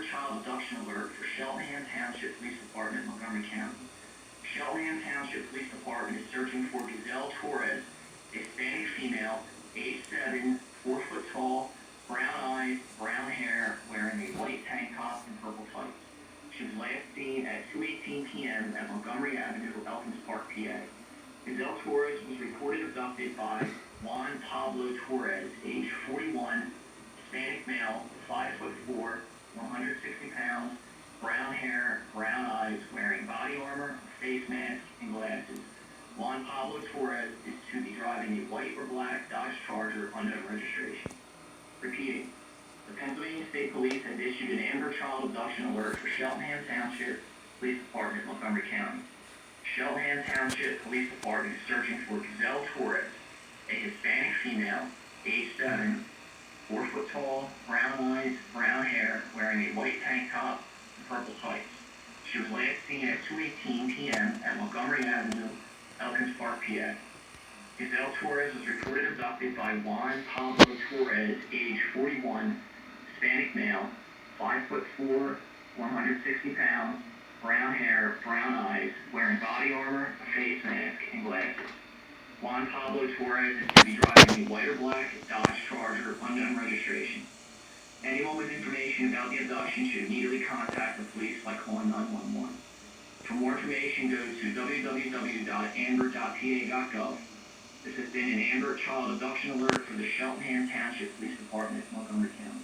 child abduction alert for Cheltenham Township Police Department, Montgomery County. Cheltenham Township Police Department is searching for Gazelle Torres, a Hispanic female, age 7, 4 foot tall, brown eyes, brown hair, wearing a white tank top and purple tights. She was last seen at 2:18 p.m. at Montgomery Avenue, Elkins Park, PA. Gazelle Torres was reported abducted by Juan Pablo Torres, age 41, Hispanic male, 5'4", 160 pounds, brown hair, brown eyes, wearing body armor, face mask, and glasses. Juan Pablo Torres is to be driving a white or black Dodge Charger unknown registration. Repeating, the Pennsylvania State Police has issued an Amber Child Abduction Alert for Cheltenham Township Police Department, Montgomery County. Cheltenham Township Police Department is searching for Gazelle Torres, a Hispanic female, age 7, 4 foot tall, brown eyes, brown hair, wearing a white tank top and purple tights. She was last seen at 2:18 p.m. at Montgomery Avenue, Elkins Park, PA. Gazelle Torres was reported abducted by Juan Pablo Torres, age 41, Hispanic male, 5'4", 160 pounds, brown hair, brown eyes, wearing body armor, a face mask, and glasses. Juan Pablo Torres is to be driving a white or black Dodge Charger unknown registration. Anyone with information about the abduction should immediately contact the police by calling 911. For more information, go to www.amber.pa.gov. This has been an Amber Child Abduction Alert for the Cheltenham Township Police Department, Montgomery County.